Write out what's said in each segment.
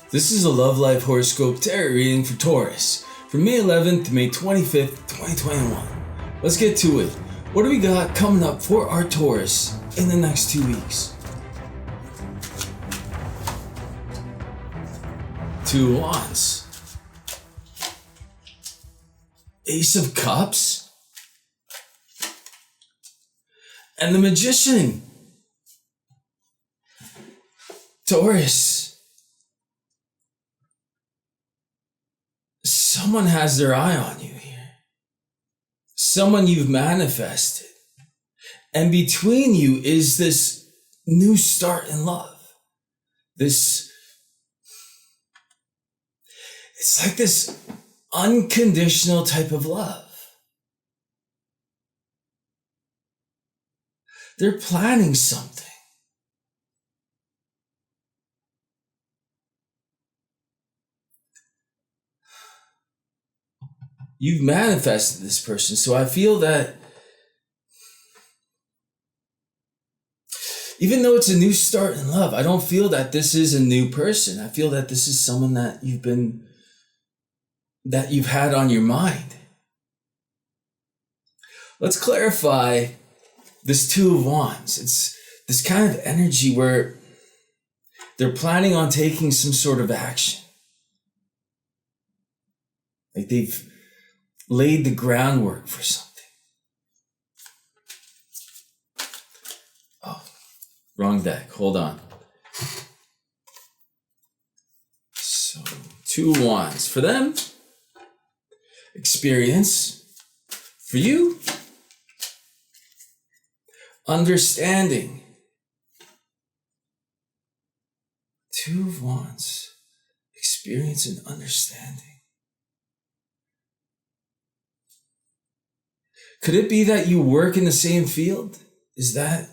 This is a Love Life Horoscope Tarot reading for Taurus from May 11th to May 25th, 2021. Let's get to it. What do we got coming up for our Taurus in the next 2 weeks? Two of Wands. Ace of Cups. And the Magician. Taurus. Someone has their eye on you here. Someone you've manifested. And between you is this new start in love. It's like this unconditional type of love. They're planning something. You've manifested this person, so I feel that even though it's a new start in love, I don't feel that this is a new person. I feel that this is someone that you've had on your mind. Let's clarify this Two of Wands. It's this kind of energy where they're planning on taking some sort of action. Like they've laid the groundwork for something. Oh, wrong deck. Hold on. So, Two of Wands. For them, experience. For you, understanding. Two of Wands. Experience and understanding. Could it be that you work in the same field? Is that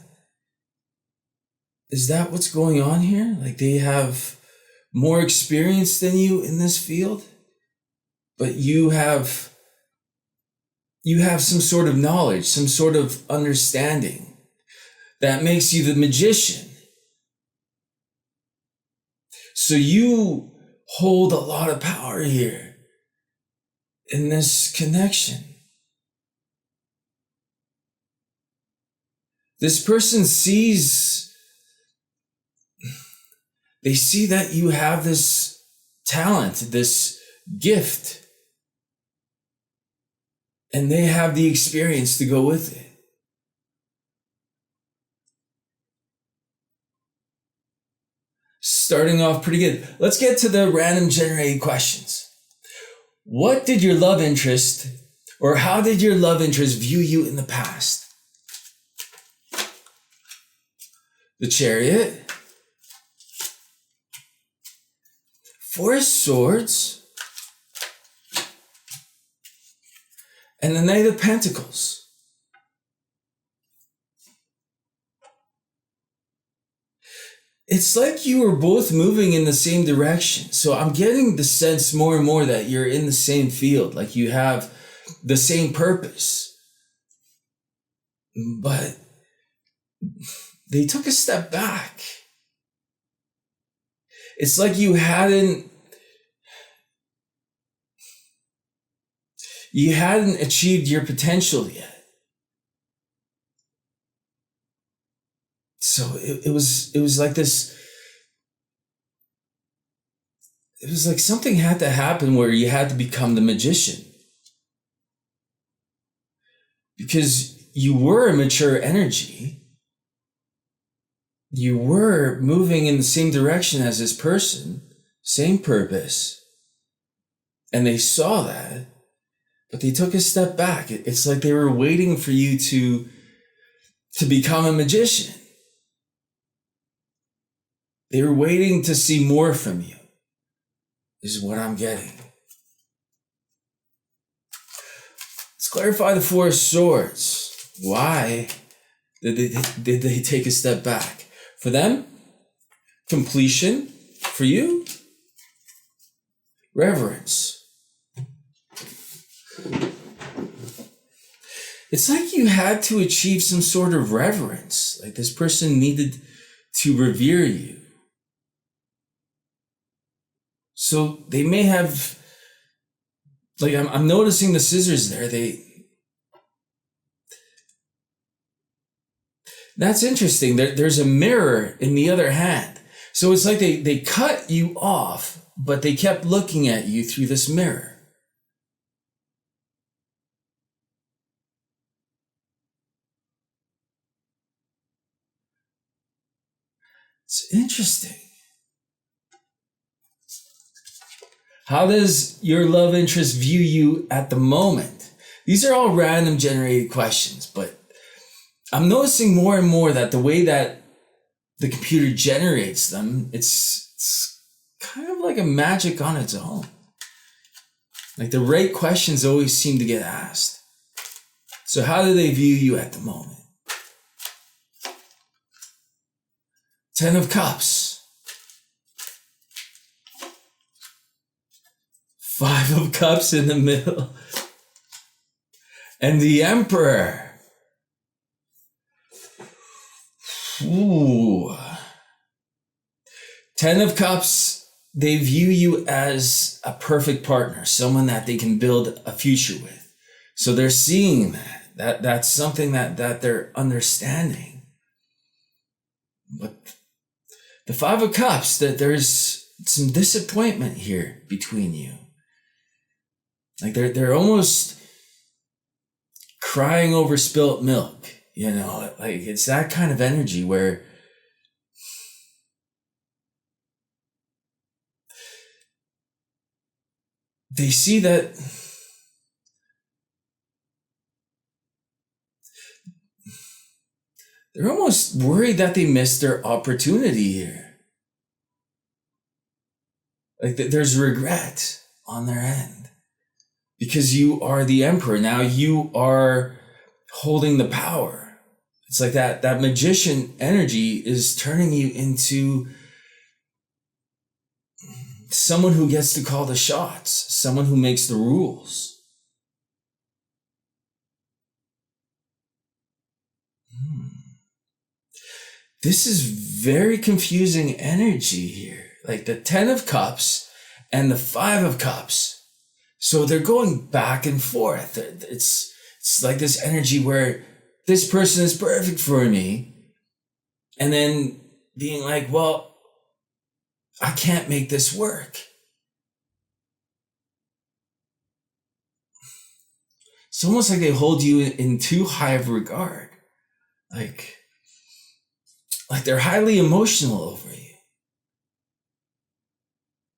what's going on here? Like they have more experience than you in this field, but you have some sort of knowledge, some sort of understanding that makes you the magician. So you hold a lot of power here in this connection. This person they see that you have this talent, this gift, and they have the experience to go with it. Starting off pretty good. Let's get to the random generated questions. What did your love interest, or how did your love interest view you in the past? The Chariot, Four of Swords, and the Knight of Pentacles. It's like you were both moving in the same direction. So I'm getting the sense more and more that you're in the same field, like you have the same purpose. But they took a step back. It's like you hadn't achieved your potential yet. So it was like this. It was like something had to happen where you had to become the magician. Because you were a mature energy. You were moving in the same direction as this person, same purpose. And they saw that, but they took a step back. It's like they were waiting for you to become a magician. They were waiting to see more from you, is what I'm getting. Let's clarify the Four of Swords. Why did they take a step back? For them, Completion. For you, reverence. It's like you had to achieve some sort of reverence. Like this person needed to revere you. So they may have, like I'm noticing the scissors there. That's interesting. There's a mirror in the other hand. So it's like they cut you off, but they kept looking at you through this mirror. It's interesting. How does your love interest view you at the moment? These are all random generated questions, but I'm noticing more and more that the way that the computer generates them, it's kind of like a magic on its own. Like the right questions always seem to get asked. So how do they view you at the moment? 10 of Cups. 5 of Cups in the middle. And the Emperor. Ooh. 10 of Cups, they view you as a perfect partner, someone that they can build a future with. So they're seeing that's something that they're understanding. But the 5 of Cups, that there's some disappointment here between you. Like they're almost crying over spilt milk, you know, like it's that kind of energy where they see that they're almost worried that they missed their opportunity here. Like there's regret on their end. Because you are the Emperor. Now you are holding the power. It's like that magician energy is turning you into someone who gets to call the shots, someone who makes the rules. This is very confusing energy here. Like the 10 of Cups and the 5 of Cups. So they're going back and forth. It's like this energy where this person is perfect for me. And then being like, well, I can't make this work. It's almost like they hold you in too high of regard. Like they're highly emotional over you.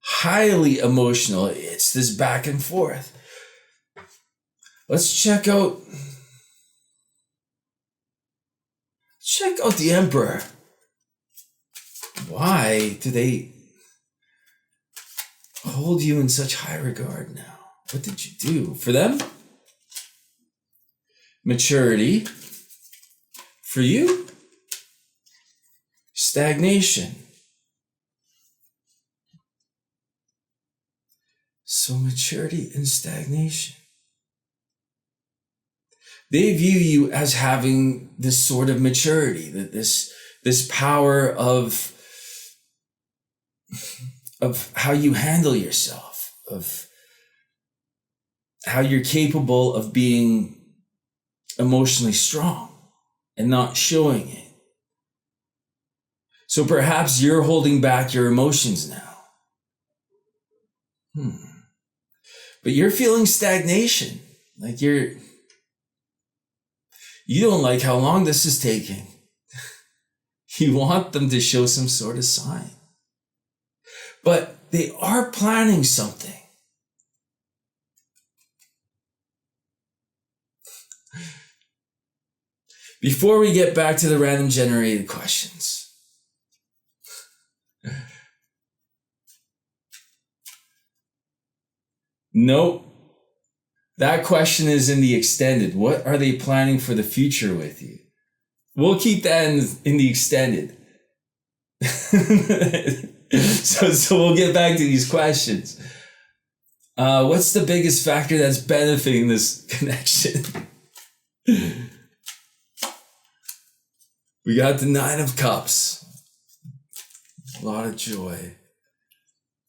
Highly emotional. It's this back and forth. Let's check out the Emperor. Why do they hold you in such high regard now? What did you do for them? Maturity. For you? Stagnation. So maturity and stagnation. They view you as having this sort of maturity, that this power of how you handle yourself, of how you're capable of being emotionally strong and not showing it. So perhaps you're holding back your emotions now. But you're feeling stagnation. Like you don't like how long this is taking. You want them to show some sort of sign. But they are planning something. Before we get back to the random generated questions, nope. That question is in the extended. What are they planning for the future with you? We'll keep that in the extended. So we'll get back to these questions. What's the biggest factor that's benefiting this connection? We got the 9 of Cups. A lot of joy.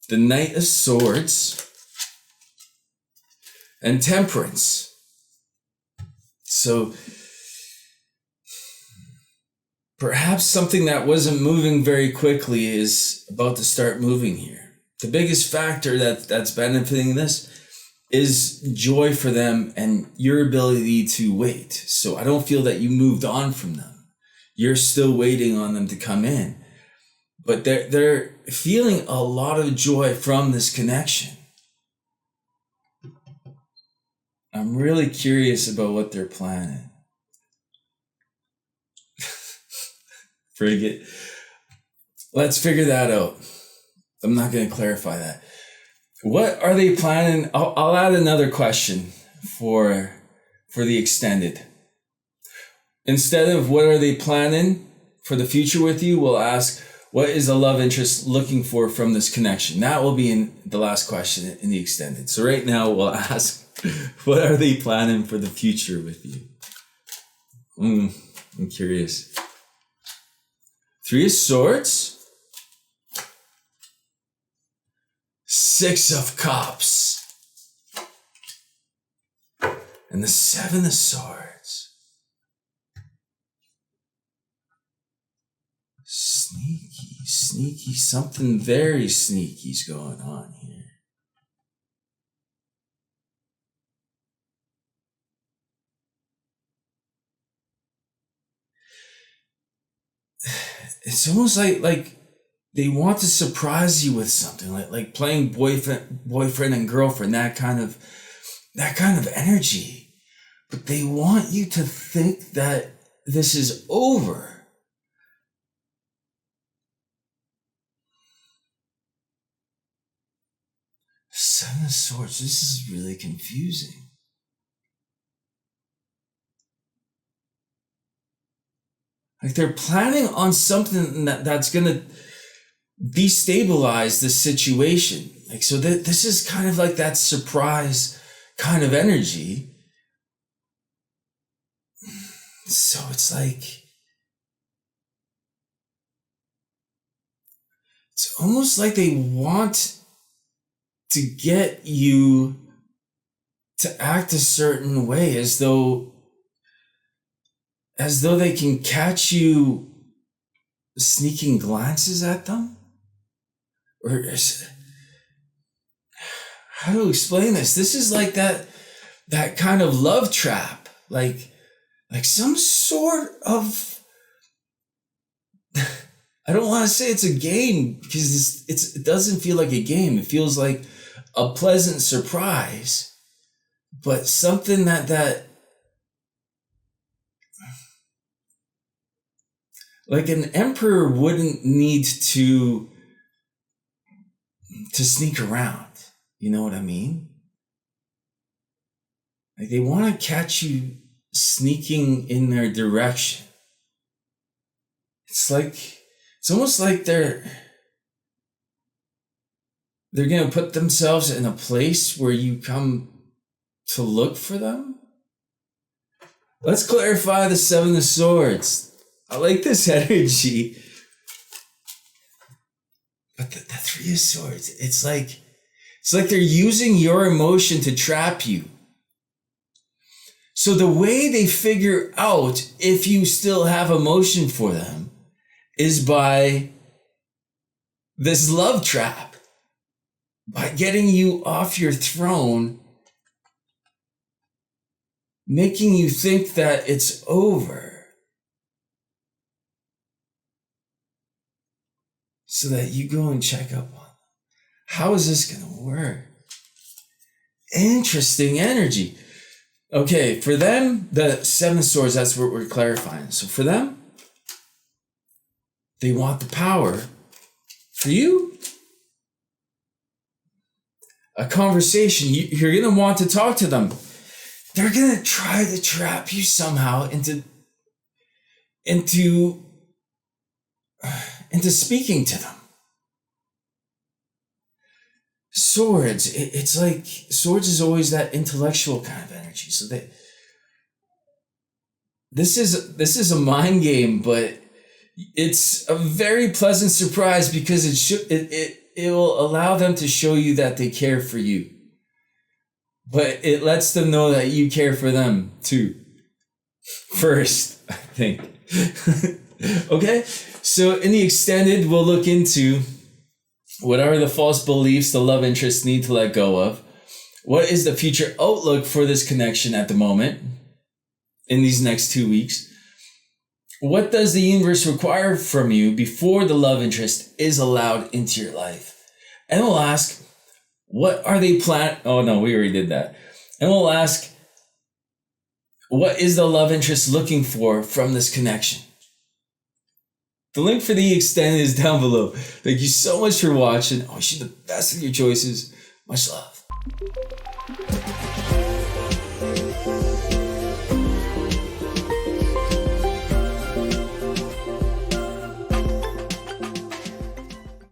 The Knight of Swords. And Temperance. So perhaps something that wasn't moving very quickly is about to start moving here. The biggest factor that's benefiting this is joy for them and your ability to wait. So I don't feel that you moved on from them. You're still waiting on them to come in. But they're feeling a lot of joy from this connection. I'm really curious about what they're planning. Frigate. Let's figure that out. I'm not going to clarify that. What are they planning? I'll add another question for the extended. Instead of what are they planning for the future with you, we'll ask, what is a love interest looking for from this connection? That will be in the last question in the extended. So right now we'll ask, what are they planning for the future with you? I'm curious. 3 of Swords. 6 of Cups. And the 7 of Swords. Sneaky, something very sneaky's going on here. It's almost like they want to surprise you with something, like playing boyfriend and girlfriend, that kind of energy. But they want you to think that this is over. Seven of Swords, this is really confusing. Like they're planning on something that's going to destabilize the situation. Like, so this is kind of like that surprise kind of energy. So it's like, it's almost like they want to get you to act a certain way, as though they can catch you sneaking glances at them. Or how to explain this? This is like that kind of love trap, like some sort of. I don't want to say it's a game, because it doesn't feel like a game. It feels like a pleasant surprise, but something that like an emperor wouldn't need to sneak around. You know what I mean? Like they want to catch you sneaking in their direction. It's almost like they're going to put themselves in a place where you come to look for them. Let's clarify the 7 of Swords. I like this energy. But the 3 of Swords, it's like they're using your emotion to trap you. So the way they figure out if you still have emotion for them is by this love trap, by getting you off your throne, making you think that it's over, so that you go and check up on them. How is this going to work? Interesting energy. Okay, for them, the 7 of Swords, that's what we're clarifying. So for them, they want the power. For you, a conversation. You're going to want to talk to them. They're going to try to trap you somehow into into speaking to them. Swords, it's like swords is always that intellectual kind of energy. So this is a mind game, but it's a very pleasant surprise because it will allow them to show you that they care for you. But it lets them know that you care for them too. First, I think. Okay? So in the extended, we'll look into what are the false beliefs the love interests need to let go of? What is the future outlook for this connection at the moment in these next 2 weeks? What does the universe require from you before the love interest is allowed into your life? And we'll ask, what are they planning? Oh no, we already did that. And we'll ask, what is the love interest looking for from this connection? The link for the extended is down below. Thank you so much for watching. I wish you the best of your choices. Much love.